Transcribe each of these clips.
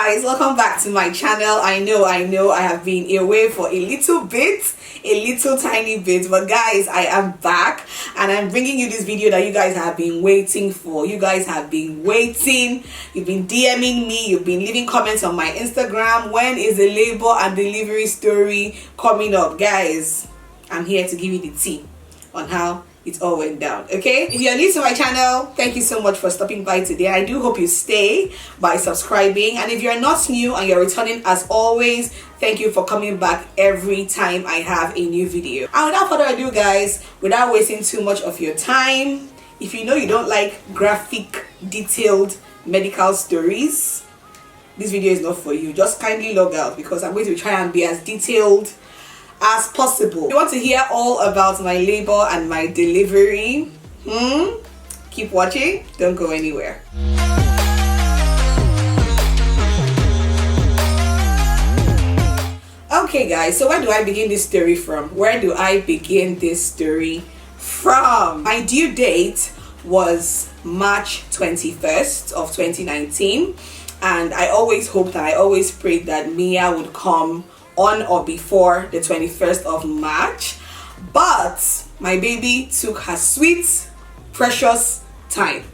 guys, welcome back to my channel. I know I have been away for a little tiny bit, but guys, I am back and I'm bringing you this video that you guys have been waiting for. You guys have been waiting, you've been DMing me, you've been leaving comments on my Instagram. When is the labor and delivery story coming up? Guys, I'm here to give you the tea on how it all went down. Okay, if you're new to my channel, thank you so much for stopping by today. I do hope you stay by subscribing, and if you're not new and you're returning, as always, thank you for coming back every time I have a new video. And without further ado, guys, without wasting too much of your time, if you know you don't like graphic detailed medical stories, this video is not for you. Just kindly log out, because I'm going to try and be as detailed as possible. If you want to hear all about my labor and my delivery, keep watching, don't go anywhere. Okay guys, so where do I begin this story from? My due date was March 21st of 2019, and I always hoped and I always prayed that Mia would come on or before the 21st of March, but my baby took her sweet precious time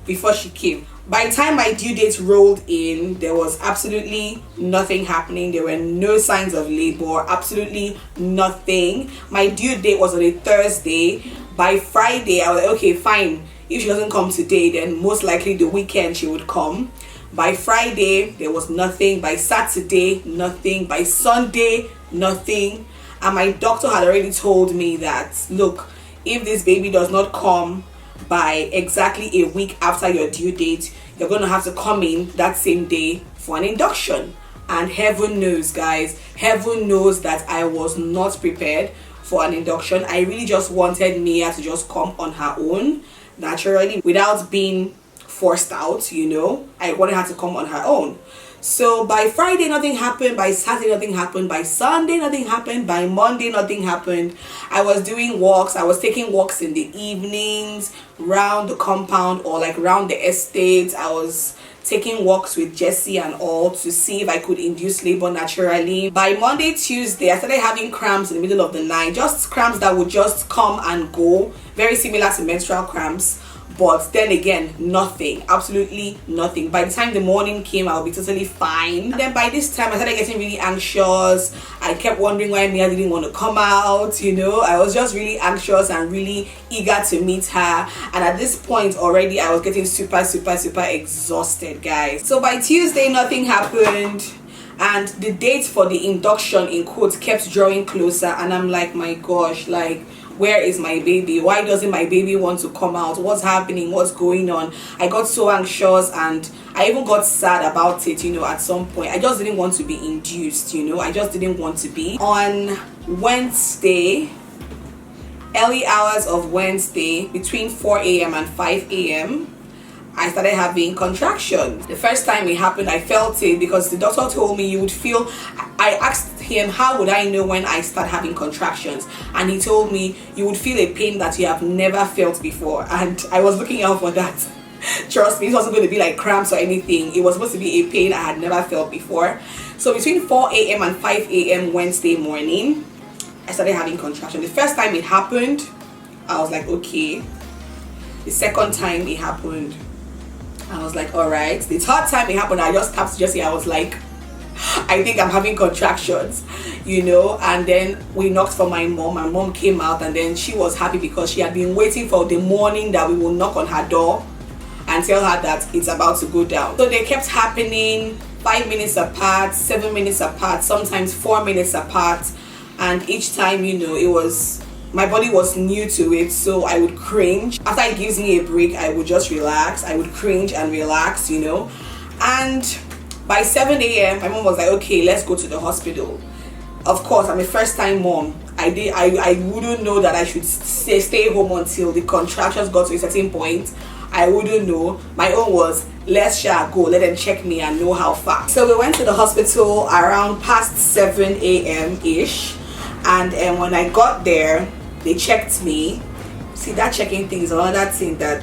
before she came. By the time my due date rolled in, there was absolutely nothing happening. There were no signs of labor, absolutely nothing. My due date was on a Thursday. By Friday, I was like, okay, fine, if she doesn't come today, then most likely the weekend she would come. By Friday, there was nothing. By Saturday, nothing. By Sunday, nothing. And my doctor had already told me that, look, if this baby does not come by exactly a week after your due date, you're going to have to come in that same day for an induction. And heaven knows, guys, heaven knows that I was not prepared for an induction. I really just wanted Mia to just come on her own, naturally, without being forced out, you know. I wanted her to come on her own. So by Friday, nothing happened. By Saturday, nothing happened. By Sunday, nothing happened. By Monday, nothing happened. I was doing walks. I was taking walks in the evenings round the compound or like round the estate. I was taking walks with Jessie and all to see if I could induce labor naturally. By Monday, Tuesday, I started having cramps in the middle of the night. Just cramps that would just come and go. Very similar to menstrual cramps. But then again, nothing, absolutely nothing. By the time the morning came, I'll be totally fine. And then by this time, I started getting really anxious. I kept wondering why Mia didn't want to come out, you know. I was just really anxious and really eager to meet her. And at this point already, I was getting super exhausted, guys. So by Tuesday, nothing happened. And the date for the induction, in quotes, kept drawing closer. And I'm like, my gosh, like, where is my baby? Why doesn't my baby want to come out? What's happening? What's going on? I got so anxious and I even got sad about it, you know, at some point. I just didn't want to be induced, you know. I just didn't want to be. On Wednesday, early hours of Wednesday, between 4 a.m. and 5 a.m., I started having contractions. The first time it happened, I felt it because the doctor told me you would feel. I asked him, how would I know when I start having contractions? And he told me you would feel a pain that you have never felt before. And I was looking out for that. Trust me, it wasn't going to be like cramps or anything. It was supposed to be a pain I had never felt before. So between 4 a.m. and 5 a.m. Wednesday morning, I started having contractions. The first time it happened, I was like, okay. The second time it happened, I was like, all right. The third time it happened, I just tapped Jessie. I was like, I think I'm having contractions, you know. And then we knocked for my mom. My mom came out, and then she was happy because she had been waiting for the morning that we will knock on her door and tell her that it's about to go down. So they kept happening 5 minutes apart, 7 minutes apart, sometimes 4 minutes apart. And each time, you know, it was, my body was new to it, so I would cringe. After it gives me a break, I would just relax. I would cringe and relax, you know. And by 7 a.m., my mom was like, okay, let's go to the hospital. Of course, I'm a first-time mom. I wouldn't know that I should stay home until the contractions got to a certain point. I wouldn't know. My own was, let's go, let them check me and know how far. So we went to the hospital around past 7 a.m.-ish. And when I got there, they checked me. See, that checking thing is another thing that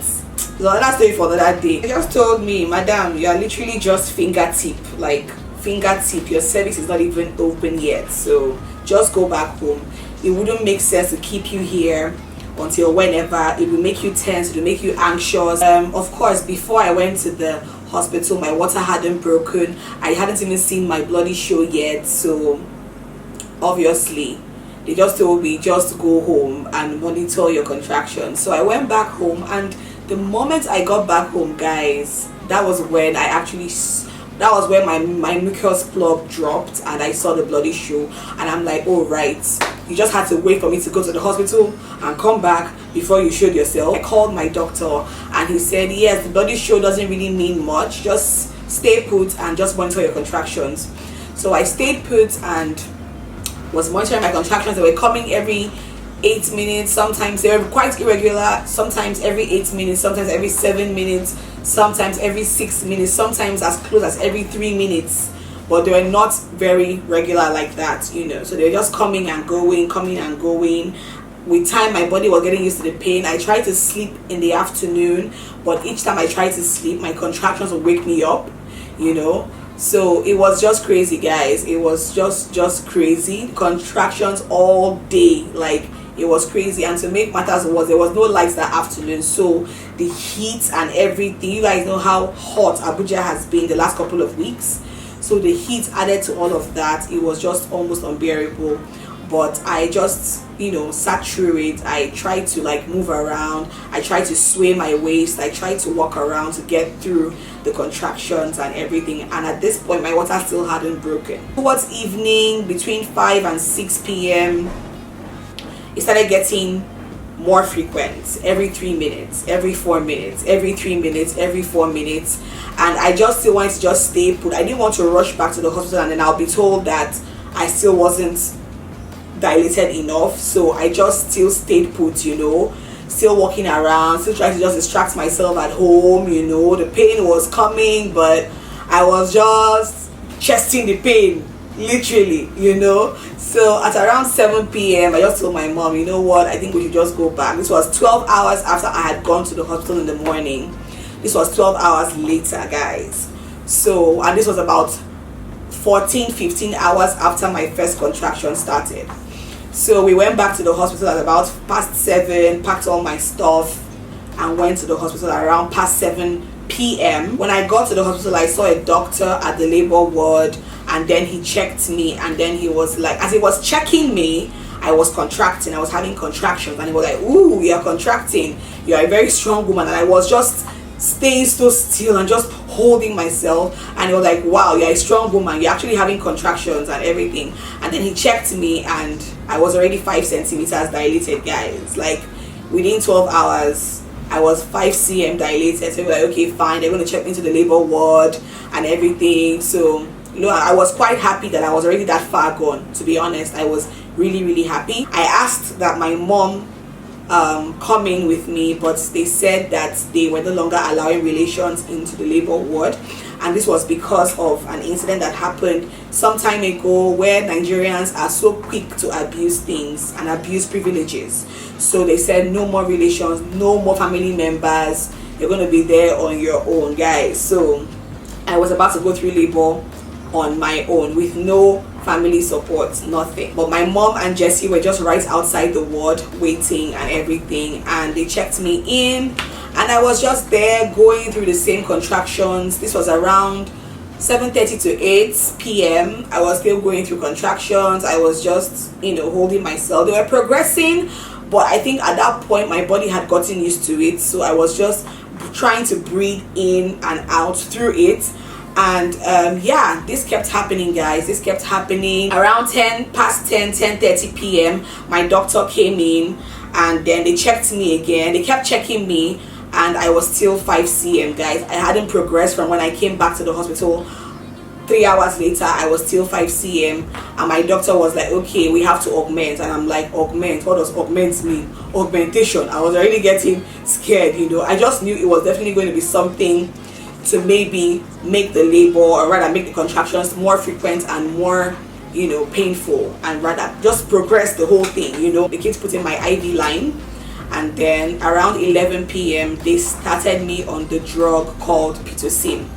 So another story for another day. They just told me, madam, you are literally just fingertip, like fingertip. Your cervix is not even open yet, so just go back home. It wouldn't make sense to keep you here until whenever. It will make you tense, it will make you anxious. Of course, before I went to the hospital, my water hadn't broken. I hadn't even seen my bloody show yet, so obviously they just told me just go home and monitor your contractions. So I went back home, and the moment I got back home, guys, that was when my mucus plug dropped and I saw the bloody show, and I'm like, oh right, you just had to wait for me to go to the hospital and come back before you showed yourself. I called my doctor and he said, yes, the bloody show doesn't really mean much, just stay put and just monitor your contractions. So I stayed put and was monitoring my contractions. They were coming every 8 minutes. Sometimes they were quite irregular, sometimes every 8 minutes, sometimes every 7 minutes, sometimes every 6 minutes, sometimes as close as every 3 minutes, but they were not very regular like that, you know. So they were just coming and going, coming and going. With time, my body was getting used to the pain. I tried to sleep in the afternoon, but each time I tried to sleep, my contractions would wake me up, you know. So it was just crazy, guys. It was just crazy. Contractions all day, like it was crazy. And to make matters worse, there was no lights that afternoon, so the heat and everything, you guys know how hot Abuja has been the last couple of weeks, so the heat added to all of that. It was just almost unbearable. But I just, you know, sat through it. I tried to like move around, I tried to sway my waist, I tried to walk around to get through the contractions and everything. And at this point, my water still hadn't broken. Towards evening, between 5 and 6 p.m, it started getting more frequent, every 3 minutes, every 4 minutes, every 3 minutes, every 4 minutes. And I just still wanted to just stay put. I didn't want to rush back to the hospital and then I'll be told that I still wasn't dilated enough. So I just still stayed put, you know, still walking around, still trying to just distract myself at home, you know. The pain was coming, but I was just chesting the pain, literally, you know. So at around 7 p.m, I just told my mom, you know what, I think we should just go back. This was 12 hours after I had gone to the hospital in the morning. This was 12 hours later, guys. So, and this was about 14-15 hours after my first contraction started. So we went back to the hospital at about past 7, packed all my stuff and went to the hospital around past 7 p.m. When I got to the hospital, I saw a doctor at the labor ward, and then he checked me, and then he was like, as he was checking me, I was contracting, I was having contractions, and he was like, ooh, you're contracting, you're a very strong woman. And I was just staying so still and just holding myself, and he was like, wow, you're a strong woman, you're actually having contractions and everything. And then he checked me and I was already 5 centimeters dilated, guys. Like within 12 hours I was 5 cm dilated. So we were like, okay, fine, they're going to check me into the labor ward and everything. So, you know, I was quite happy that I was already that far gone. To be honest, I was really happy. I asked that my mom come in with me, but they said that they were no longer allowing relations into the labor ward, and this was because of an incident that happened some time ago where Nigerians are so quick to abuse things and abuse privileges. So they said no more relations, no more family members, you're going to be there on your own, guys. So I was about to go through labor on my own with no family support, nothing. But my mom and Jessie were just right outside the ward waiting and everything, and they checked me in, and I was just there going through the same contractions. This was around 7:30 to 8 p.m. I was still going through contractions. I was just, you know, holding myself. They were progressing, but I think at that point my body had gotten used to it, so I was just trying to breathe in and out through it. And yeah, this kept happening, guys. This kept happening. Around 10:30 p.m, my doctor came in, and then they checked me again. They kept checking me, and I was still 5 cm, guys. I hadn't progressed from when I came back to the hospital. 3 hours later, I was still 5 cm, and my doctor was like, okay, we have to augment. And I'm like, augment? What does augment mean? Augmentation. I was already getting scared, you know. I just knew it was definitely going to be something to maybe make the labor, or rather make the contractions more frequent and more, you know, painful, and rather just progress the whole thing, you know. The kids put in my IV line, and then around 11 p.m. they started me on the drug called pitocin.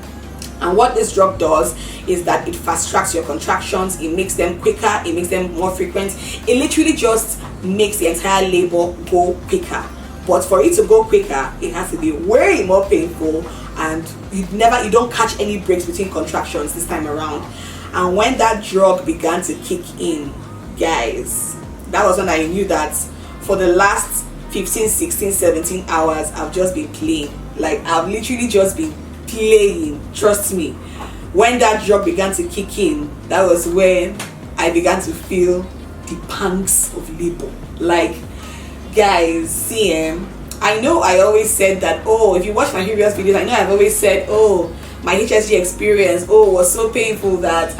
And what this drug does is that it fast tracks your contractions, it makes them quicker, it makes them more frequent. It literally just makes the entire labor go quicker. But for it to go quicker, it has to be way more painful, and you don't catch any breaks between contractions this time around. And when that drug began to kick in, guys, that was when I knew that for the last 15, 16, 17 hours I've just been playing. Like, I've literally just been playing. Trust me, when that drug began to kick in, that was when I began to feel the pangs of labor. Like, guys, see, I know I always said that, oh, if you watch my previous videos, I know I've always said, oh, my HSG experience, oh, was so painful that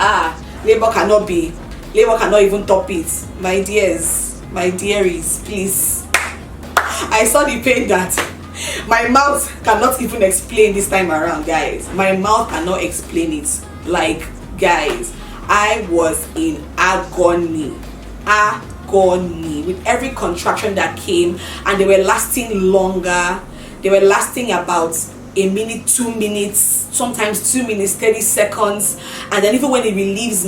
labor cannot even top it. My dears, my dearies, please, I saw the pain that my mouth cannot even explain this time around, guys. My mouth cannot explain it. Like, guys, I was in agony with every contraction that came, and they were lasting longer. They were lasting about a minute, 2 minutes, sometimes 2 minutes, 30 seconds. And then even when it relieves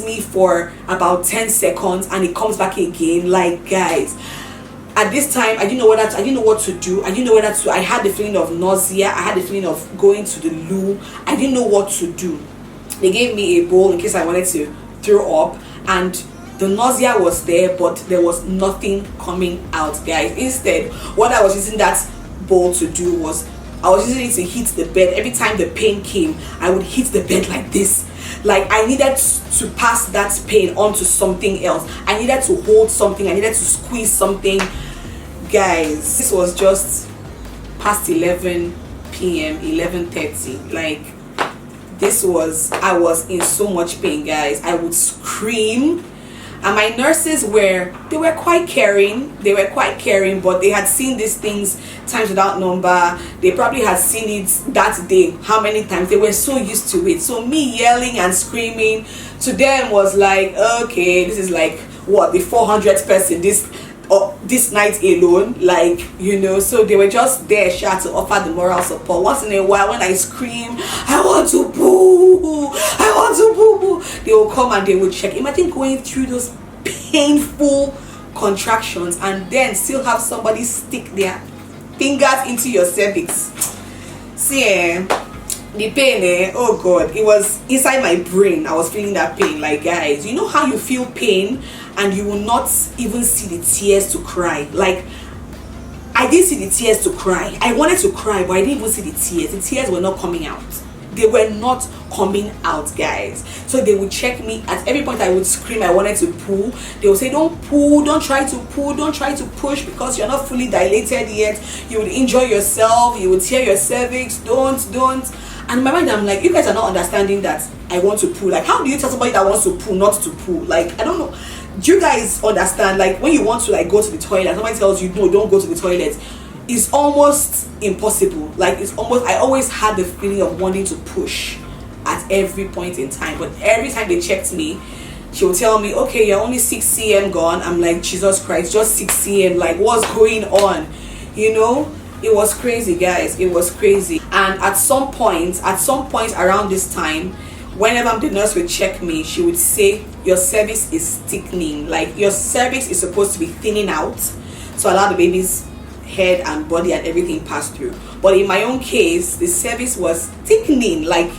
me for about 10 seconds, and it comes back again. Like, guys, at this time I didn't know what to do. I had the feeling of nausea, I had the feeling of going to the loo. I didn't know what to do. They gave me a bowl in case I wanted to throw up, and the nausea was there, but there was nothing coming out, guys. Instead, what I was using that bowl to do was I was using it to hit the bed. Every time the pain came, I would hit the bed like this. Like, I needed to pass that pain onto something else. I needed to hold something. I needed to squeeze something. Guys, this was just past 11 p.m, 11:30. Like, I was in so much pain, guys. I would scream. And my nurses were quite caring. But they had seen these things times without number. They probably had seen it that day how many times. They were so used to it. So me yelling and screaming to them was like, okay, this is like what, the 400th person this night alone, like, you know. So they were just there to offer the moral support. Once in a while, when I scream, I want to poo, they will come and they will check. Imagine going through those painful contractions and then still have somebody stick their fingers into your cervix. See, the pain, oh god, it was inside my brain. I was feeling that pain. Like, guys, you know how you feel pain and you will not even see the tears to cry? Like, I didn't see the tears to cry. I wanted to cry, but I didn't even see the tears. The tears were not coming out. They were not coming out, guys. So they would check me. At every point I would scream I wanted to poo. They would say, don't poo, don't try to poo, don't try to push because you're not fully dilated yet. You would injure yourself, you would tear your cervix. Don't. And in my mind, I'm like, you guys are not understanding that I want to poo. Like, how do you tell somebody that wants to poo not to poo? Like, I don't know. Do you guys understand? Like, when you want to like go to the toilet, somebody tells you no, don't go to the toilet. It's almost impossible. Like, I always had the feeling of wanting to push at every point in time. But every time they checked me, she would tell me, okay, you're only 6 cm gone. I'm like, Jesus Christ, just 6 cm. Like, what's going on? You know, it was crazy, guys. It was crazy. And at some point around this time, whenever the nurse would check me, she would say, your cervix is thickening. Like, your cervix is supposed to be thinning out to allow the baby's head and body and everything pass through. But in my own case, the cervix was thickening. Like,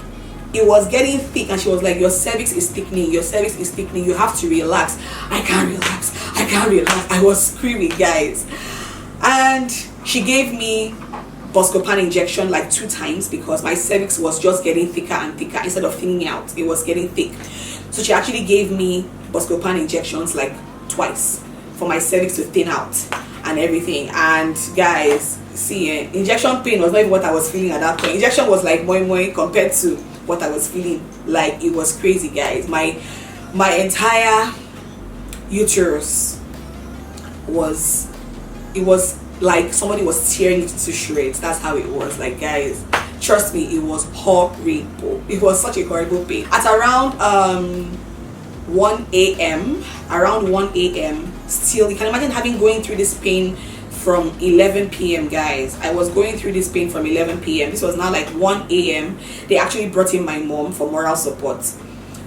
it was getting thick, and she was like, your cervix is thickening, your cervix is thickening, you have to relax. I can't relax. I was screaming, guys. And she gave me Buscopan injection like 2 times because my cervix was just getting thicker and thicker. Instead of thinning out, it was getting thick. So she actually gave me Buscopan injections like twice for my cervix to thin out and everything. And guys, see, injection pain was not even what I was feeling at that point. Injection was like moi moi compared to what I was feeling. Like, it was crazy, guys. My entire uterus was like somebody was tearing it to shreds. That's how it was. Like, guys, trust me, it was horrible. It was such a horrible pain. At around 1 a.m. still, you can imagine going through this pain from 11 p.m. guys. I was going through this pain from 11 p.m. This was now like 1 a.m. They actually brought in my mom for moral support.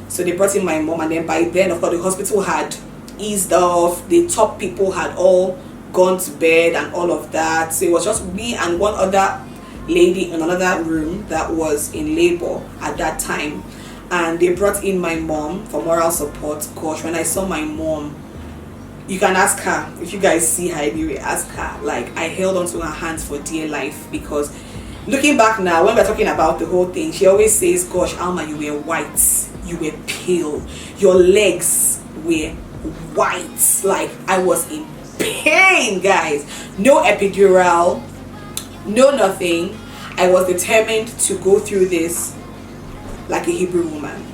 So they brought in my mom, and then by then, of course, the hospital had eased off. The top people had all gone to bed and all of that. So it was just me and one other lady in another room that was in labor at that time. And they brought in my mom for moral support. Gosh, when I saw my mom, you can ask her, if you guys see her anyway, ask her. Like, I held onto her hands for dear life, because looking back now, when we're talking about the whole thing, she always says, gosh, Alma, you were white, you were pale, your legs were white. Like, I was in pain, guys. No epidural, no nothing. I was determined to go through this like a Hebrew woman.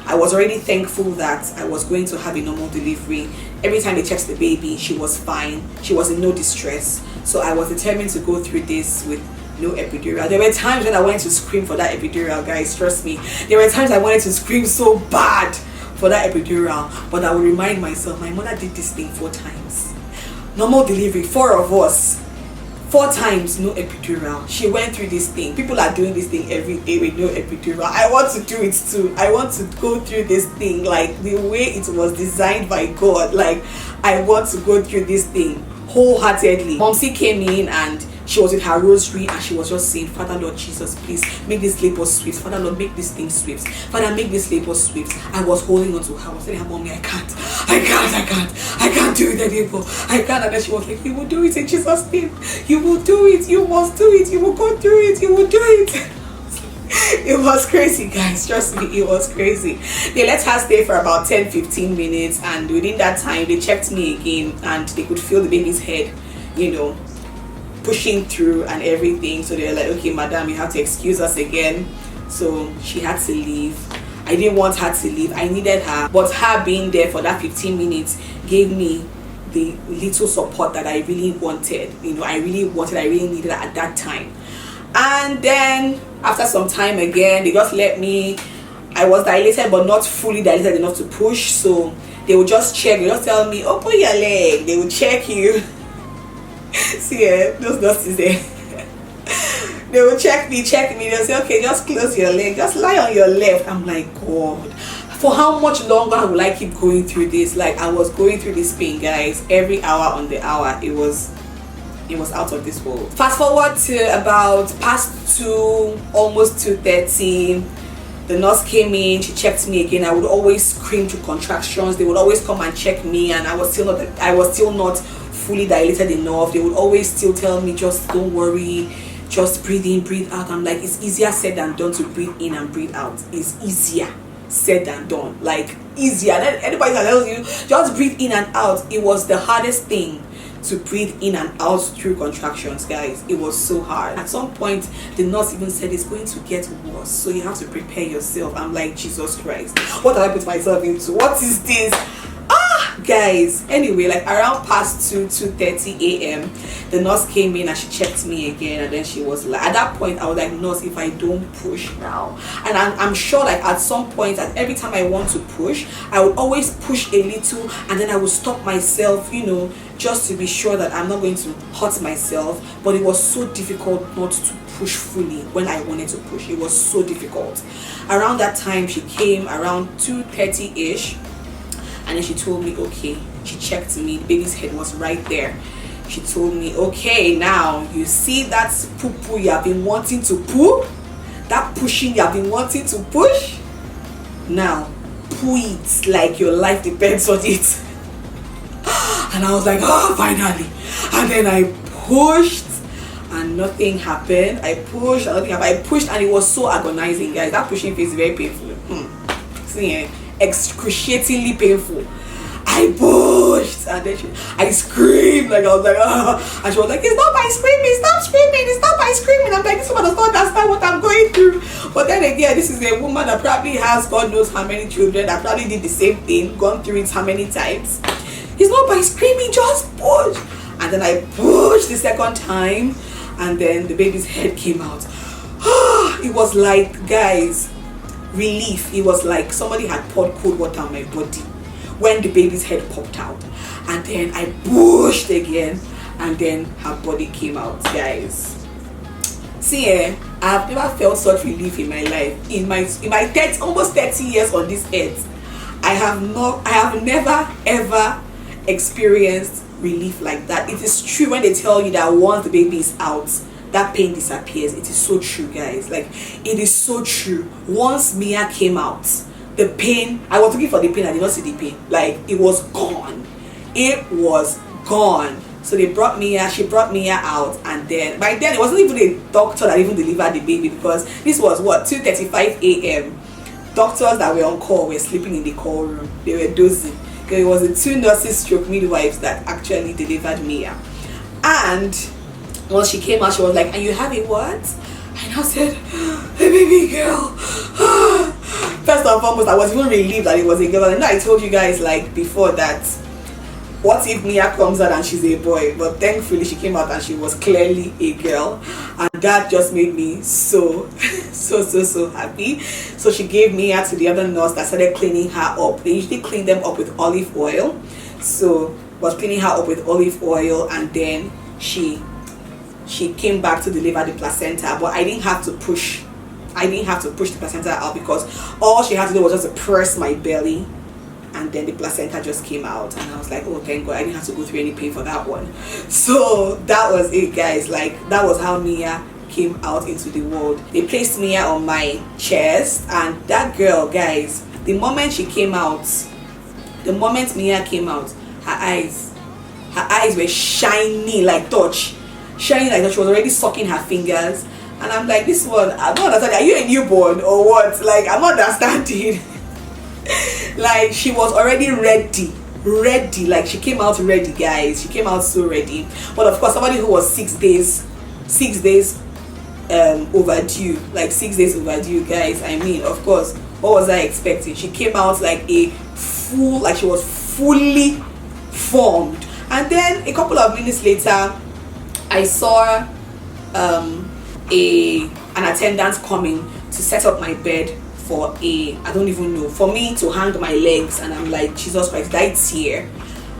I was already thankful that I was going to have a normal delivery. Every time they checked the baby, she was fine. She was in no distress. So I was determined to go through this with no epidural. There were times when I wanted to scream for that epidural, guys, trust me. There were times I wanted to scream so bad for that epidural, but I would remind myself, my mother did this thing 4 times. Normal delivery, 4 of us. 4 times, no epidural. She went through this thing. People are doing this thing every day with no epidural. I want to do it too. I want to go through this thing like the way it was designed by God. Like, I want to go through this thing wholeheartedly. Momsy came in and she was with her rosary, and she was just saying, Father Lord Jesus, please make this labor swift. Father Lord, make this thing swift. Father, make this labor swift. I was holding on to her. I was telling her, Mommy, I can't do it anymore. I can't. And then she was like, you will do it in Jesus' name. You will do it. You must do it. You will go through it. You will do it. It was crazy, guys. Trust me, it was crazy. They let her stay for about 10-15 minutes, and within that time they checked me again, and they could feel the baby's head, you know, pushing through and everything. So they're like, okay, madam, you have to excuse us again. So she had to leave. I didn't want her to leave. I needed her, but her being there for that 15 minutes gave me the little support that I really wanted. You know, I really needed at that time. And then after some time again, they just let me, I was dilated but not fully dilated enough to push. So they would just check. They just tell me, open your leg. They would check you. See, those nurses there. They will check me. They'll say, okay, just close your leg, just lie on your left. I'm like, God, for how much longer will I keep going through this? Like, I was going through this pain, guys, every hour on the hour. It was out of this world. Fast forward to about past 2, almost 2:30. The nurse came in, she checked me again. I would always scream through contractions. They would always come and check me, and I was still not fully dilated enough. They would always still tell me, just don't worry, just breathe in, breathe out. I'm like, it's easier said than done to breathe in and breathe out. It's easier said than done. Like, easier. Anybody that tells you just breathe in and out, it was the hardest thing to breathe in and out through contractions, guys. It was so hard. At some point the nurse even said, it's going to get worse, so you have to prepare yourself. I'm like, Jesus Christ, what did I put myself into? What is this? Guys, anyway, like around past 2:30 a.m. the nurse came in and she checked me again, and then she was like, at that point I was like, nurse, if I don't push now, and I'm sure like at some point, at every time I want to push, I would always push a little and then I would stop myself, you know, just to be sure that I'm not going to hurt myself. But it was so difficult not to push fully when I wanted to push. It was so difficult. Around that time she came around 2:30-ish, and then she told me, okay, she checked me, the baby's head was right there. She told me, okay, now you see that poo-poo you have been wanting to poo, that pushing you have been wanting to push, now poo it like your life depends on it. And I was like, oh, finally. And then I pushed and nothing happened. I pushed and nothing happened. I pushed and it was so agonizing, guys. That pushing phase is very painful. See, excruciatingly painful. I pushed and then I screamed, like I was like, ah. And she was like, it's not by screaming, stop screaming, it's not by screaming. I'm like, this woman does not understand what I'm going through. But then again, this is a woman that probably has God knows how many children, that probably did the same thing, gone through it how many times. It's not by screaming, just push. And then I pushed the second time, and then the baby's head came out. It was like, guys, relief. It was like somebody had poured cold water on my body when the baby's head popped out. And then I pushed again, and then her body came out, guys. See, I have never felt such relief in my life. In my 30, almost 30 years on this earth, I have never ever experienced relief like that. It is true when they tell you that once the baby is out, that pain disappears. It is so true, guys. Like, it is so true. Once Mia came out, the pain, I was looking for the pain, I did not see the pain. Like, it was gone. It was gone. So they brought Mia, she brought Mia out, and then by then it wasn't even a doctor that even delivered the baby, because this was what, 2:35 a.m. Doctors that were on call were sleeping in the call room. They were dozing. Because it was the 2 nurses stroke midwives that actually delivered Mia. And once she came out, she was like, and you have a what? And I said, a baby girl. First and foremost, I was even relieved that it was a girl. And I told you guys like before that, what if Mia comes out and she's a boy? But thankfully she came out and she was clearly a girl, and that just made me so happy. So she gave Mia to the other nurse that started cleaning her up. They usually clean them up with olive oil, so was cleaning her up with olive oil, and then she came back to deliver the placenta. But I didn't have to push the placenta out, because all she had to do was just to press my belly, and then the placenta just came out, and I was like, oh thank God, I didn't have to go through any pain for that one. So that was it, guys. Like, that was how Mia came out into the world. They placed Mia on my chest, and that girl, guys, the moment Mia came out, her eyes were shining like touch. She was already sucking her fingers, and I'm like, this one, I don't understand. Are you a newborn or what? Like, I'm not understanding. Like, she was already ready. Like, she came out ready, guys. She came out so ready. But of course, somebody who was 6 days overdue, like 6 days overdue, guys. I mean, of course, what was I expecting? She came out like she was fully formed. And then a couple of minutes later, I saw an attendant coming to set up my bed for for me to hang my legs, and I'm like, Jesus Christ, did I tear?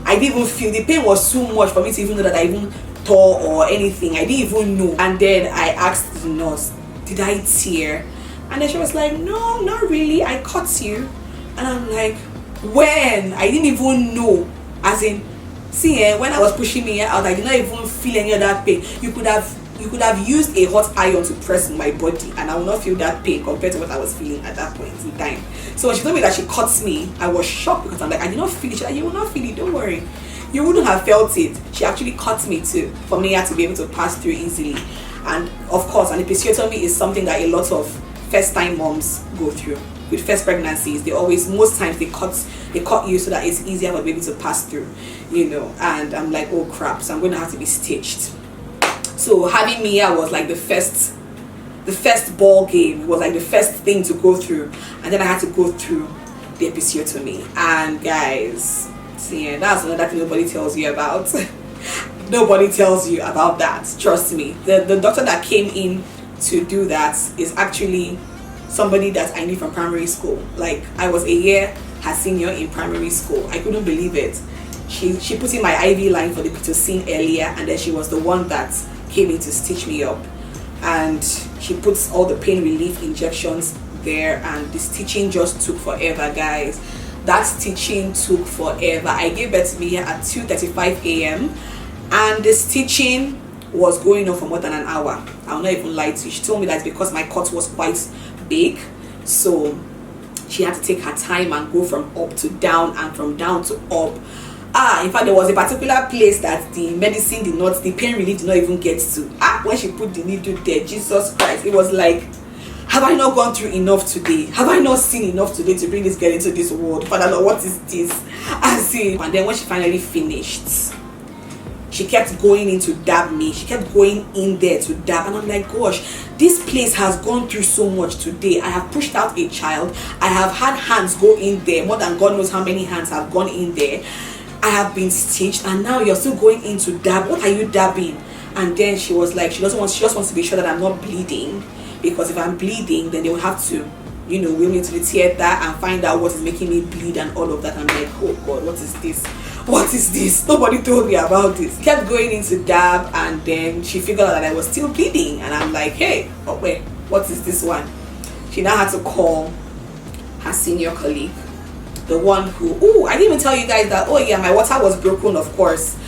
I didn't even feel the pain was so much for me to even know that I even tore or anything. I didn't even know. And then I asked the nurse, did I tear? And then she was like, no, not really, I cut you. And I'm like, when? I didn't even know. As in, see, when I was pushing me out, I did not even feel any of that pain. You could have used a hot iron to press my body, and I will not feel that pain compared to what I was feeling at that point in time. So when she told me that she cut me, I was shocked, because I'm like, I did not feel it. She's like, you will not feel it, don't worry. You wouldn't have felt it. She actually cut me too, for me to be able to pass through easily. And of course, an episiotomy is something that a lot of first-time moms go through. With first pregnancies, most times they cut you so that it's easier for the baby to pass through, and I'm like, oh crap, so I'm going to have to be stitched. So having Mia was like the first ball game. It was like the first thing to go through, and then I had to go through the episiotomy. And guys, see, that's another thing nobody tells you about. Nobody tells you about that, trust me. The doctor that came in to do that is actually somebody that I knew from primary school. Like, I was a year her senior in primary school. I couldn't believe it. She put in my IV line for the pitocin earlier, and then she was the one that came in to stitch me up, and she puts all the pain relief injections there, and the stitching just took forever, guys. That stitching took forever. I gave birth to Mia at 2:35 a.m. and the stitching was going on for more than an hour. I'll not even lie to you. She told me that because my cut was quite big, so she had to take her time and go from up to down and from down to up. In fact, there was a particular place that the pain relief did not even get to. When she put the needle there, Jesus Christ, it was like, have I not gone through enough today? Have I not seen enough today to bring this girl into this world? Father Lord, what is this? And then when she finally finished, she kept going in to dab me. She kept going in there to dab, and I'm like, gosh, this place has gone through so much today. I have pushed out a child. I have had hands go in there, more than God knows how many hands have gone in there. I have been stitched, and now you're still going in to dab. What are you dabbing? And then she was like, she just wants to be sure that I'm not bleeding, because if I'm bleeding, then they will have to, wheel me to the theater and find out what is making me bleed and all of that. I'm like, oh God, what is this? what is this? Nobody told me about this. Kept going into dab, and then she figured out that I was still bleeding, and I'm like, hey, oh wait, what is this one? She now had to call her senior colleague, the one who, I didn't even tell you guys that, oh yeah, my water was broken, of course,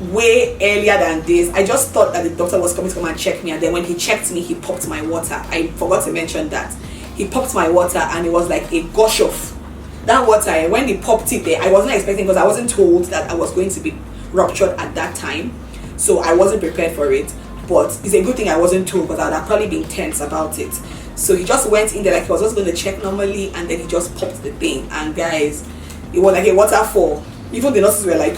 way earlier than this. I just thought that the doctor was coming to come and check me, and then when he checked me, he popped my water. I forgot to mention that. He popped my water, and it was like a gush of that water. When he popped it there, I wasn't expecting, because I wasn't told that I was going to be ruptured at that time, so I wasn't prepared for it. But it's a good thing I wasn't told, because I would have probably been tense about it. So he just went in there like he was just going to check normally, and then he just popped the thing, and guys, it was like a waterfall. Even the nurses were like,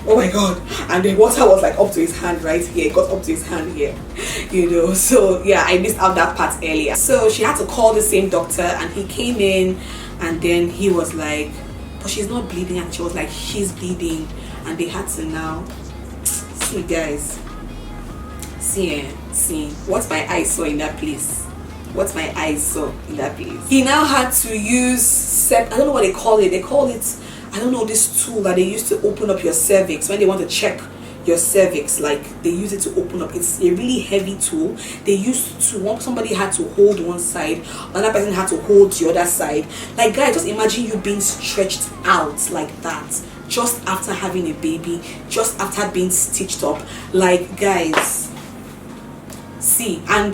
oh my god. And the water was like up to his hand right here. It got up to his hand here, you know. So yeah, I missed out that part earlier. So she had to call the same doctor, and he came in, and then he was like, but she's not bleeding, and she was like, she's bleeding. And they had to now see, guys, see what my eyes saw in that place. What my eyes saw in that place. He now had to use I don't know what they call it. They call it, I don't know, this tool that they use to open up your cervix when they want to check your cervix. Like, they use it to open up. It's a really heavy tool. They used to, somebody had to hold one side, another person had to hold the other side. Like, guys, just imagine you being stretched out like that just after having a baby, just after being stitched up. Like, guys, see, I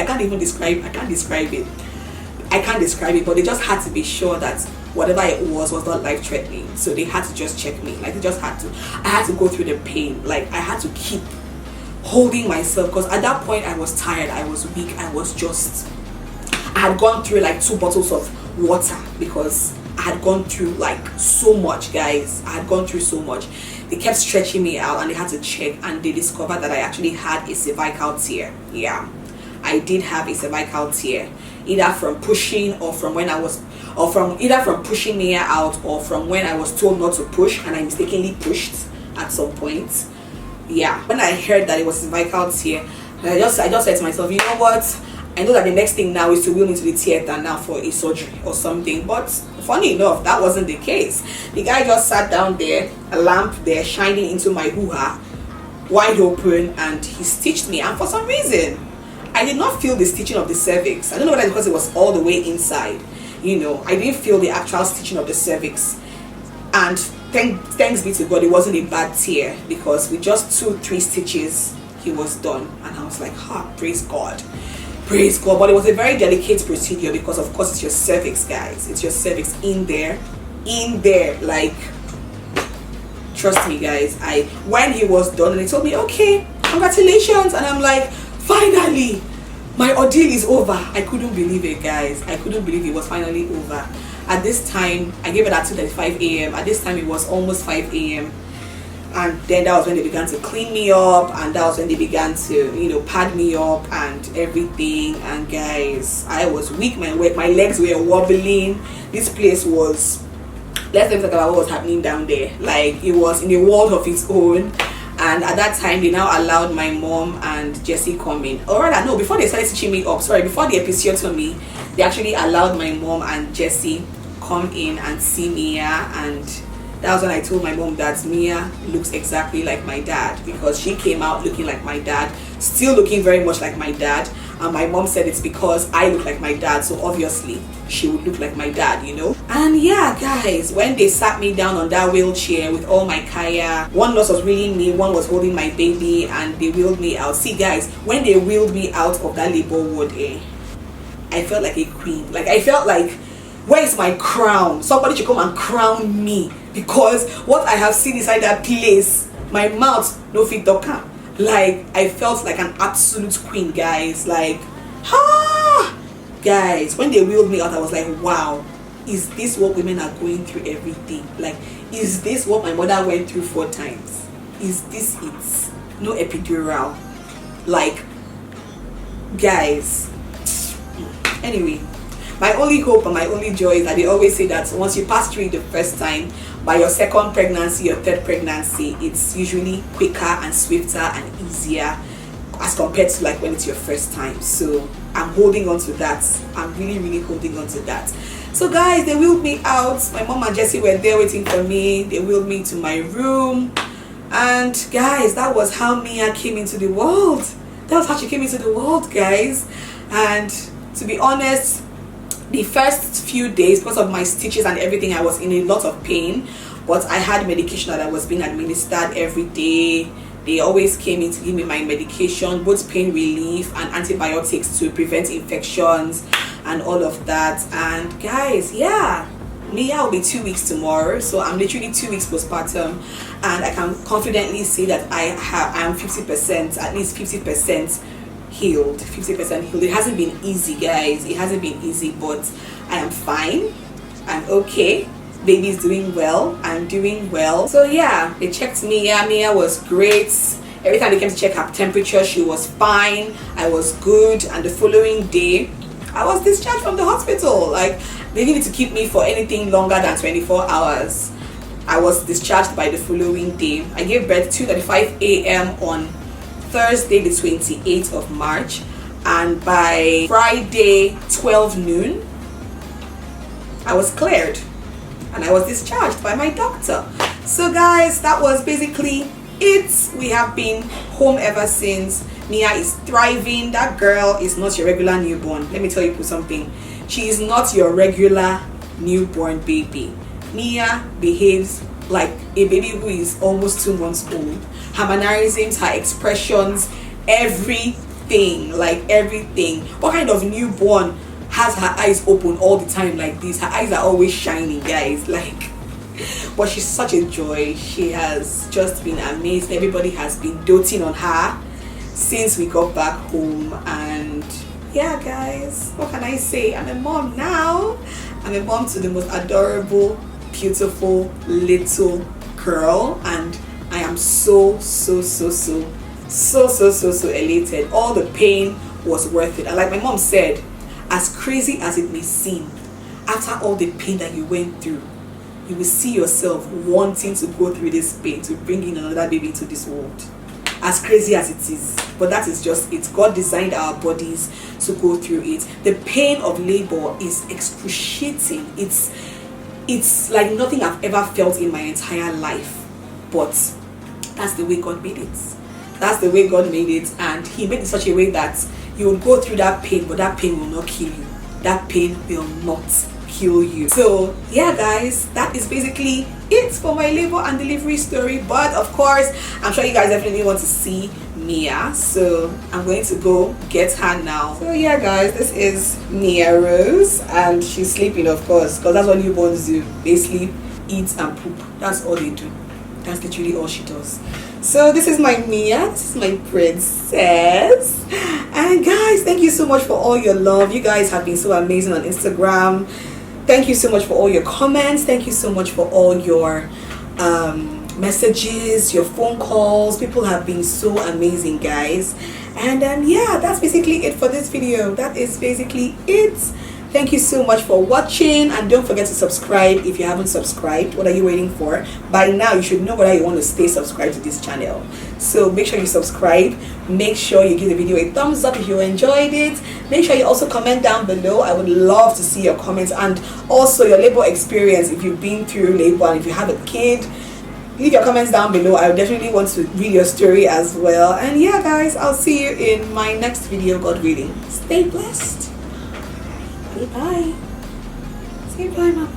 can't even describe, I can't describe it, but they just had to be sure that whatever it was not life-threatening. So they had to just check me. Like, I had to go through the pain. Like, I had to keep holding myself, because at that point I was tired, I was weak, I had gone through like 2 bottles of water, because I had gone through like so much, guys. I had gone through so much. They kept stretching me out, and they had to check, and they discovered that I actually had a cervical tear. Yeah, I did have a cervical tear, either from pushing, or from either from pushing me out, or from when I was told not to push and I mistakenly pushed at some point. Yeah, when I heard that it was cervical tear, I just said to myself, you know what, I know that the next thing now is to wheel me to the theater now for a surgery or something. But funny enough, that wasn't the case. The guy just sat down there, a lamp there shining into my hoo-ha, wide open, and he stitched me. And for some reason, I did not feel the stitching of the cervix. I don't know whether it's because it was all the way inside, you know. I didn't feel the actual stitching of the cervix. And thanks be to God, it wasn't a bad tear, because with just 2-3 stitches he was done. And I was like, praise God, praise God. But it was a very delicate procedure, because of course it's your cervix, guys. It's your cervix in there, like, trust me, guys. When he was done, and he told me, okay, congratulations, and I'm like, finally, my ordeal is over. I couldn't believe it, guys. I couldn't believe it was finally over. At this time, I gave it at 2:35 a.m. At this time, it was almost 5 a.m. And then that was when they began to clean me up, and that was when they began to, you know, pad me up and everything. And guys, I was weak. My legs were wobbling. This place was, let's not talk about what was happening down there. Like, it was in a world of its own. And at that time, they now allowed my mom and Jessie come in. Or rather, no, before they started stitching me up, before the episiotomy, they actually allowed my mom and Jessie come in and see Mia. And that was when I told my mom that Mia looks exactly like my dad, because she came out looking like my dad, still looking very much like my dad. And my mom said it's because I look like my dad, so obviously she would look like my dad, you know. And yeah, guys, when they sat me down on that wheelchair with all my kaya, one nurse was wheeling me, one was holding my baby, and they wheeled me out. See, guys, when they wheeled me out of that labor ward, I felt like a queen. Like, I felt like, where is my crown? Somebody should come and crown me, because what I have seen inside that place, my mouth no fit talk. Like, I felt like an absolute queen, guys. Like, guys, when they wheeled me out, I was like, wow, is this what women are going through every day? Like, is this what my mother went through 4 times? Is this it? No epidural. Like, guys, anyway, my only hope and my only joy is that they always say that once you pass through it the first time, by your second pregnancy, your third pregnancy, it's usually quicker and swifter and easier as compared to like when it's your first time. So I'm holding on to that. I'm really, really holding on to that. So guys, they wheeled me out. My mom and Jessie were there waiting for me. They wheeled me to my room. And guys, that was how Mia came into the world. That was how she came into the world, guys. And to be honest, the first few days, because of my stitches and everything, I was in a lot of pain. But I had medication that I was being administered every day. They always came in to give me my medication, both pain relief and antibiotics to prevent infections and all of that. And guys, yeah, Mia will be 2 weeks tomorrow, so I'm literally 2 weeks postpartum, and I can confidently say that I am 50%, at least 50% healed. 50% healed. It hasn't been easy, guys. It hasn't been easy, but I am fine. I'm okay. Baby's doing well. I'm doing well. So yeah, they checked Mia. Mia was great. Every time they came to check her temperature, she was fine. I was good. And the following day, I was discharged from the hospital. Like, they didn't need to keep me for anything longer than 24 hours. I was discharged by the following day. I gave birth 2:35 a.m. on Thursday the 28th of March, and by Friday 12 noon I was cleared and I was discharged by my doctor. So guys, that was basically it. We have been home ever since. Mia is thriving. That girl is not your regular newborn. Let me tell you something. She is not your regular newborn baby. Mia behaves like a baby who is almost 2 months old. Her mannerisms, her expressions, everything, like everything. What kind of newborn has her eyes open all the time like this? Her eyes are always shining, guys. Like, but she's such a joy. She has just been amazing. Everybody has been doting on her since we got back home. And yeah, guys, what can I say? I'm a mom now. I'm a mom to the most adorable, beautiful little girl, and I am so elated. All the pain was worth it. And like my mom said, as crazy as it may seem, after all the pain that you went through, you will see yourself wanting to go through this pain to bring in another baby to this world. As crazy as it is, but that is just it. God designed our bodies to go through it. The pain of labor is excruciating. It's like nothing I've ever felt in my entire life. But that's the way God made it. That's the way God made it, and He made it in such a way that you will go through that pain, but that pain will not kill you. That pain will not kill you. So yeah, guys, that is basically it for my labor and delivery story. But of course, I'm sure you guys definitely want to see Mia, so I'm going to go get her now. So yeah, guys, this is Mia Rose, and she's sleeping, of course, because that's what newborns do. They sleep, eat, and poop. That's all they do. That's literally all she does. So this is my Mia. This is my princess. And guys, thank you so much for all your love. You guys have been so amazing on Instagram. Thank you so much for all your comments. Thank you so much for all your messages, your phone calls. People have been so amazing, guys. And yeah, that's basically it for this video. That is basically it. Thank you so much for watching, and don't forget to subscribe if you haven't subscribed. What are you waiting for? By now you should know whether you want to stay subscribed to this channel, so make sure you subscribe. Make sure you give the video a thumbs up if you enjoyed it. Make sure you also comment down below. I would love to see your comments, and also your labor experience. If you've been through labor and if you have a kid, leave your comments down below. I definitely want to read your story as well. And yeah, guys, I'll see you in my next video, God willing. Stay blessed. Bye. Say bye, Mom.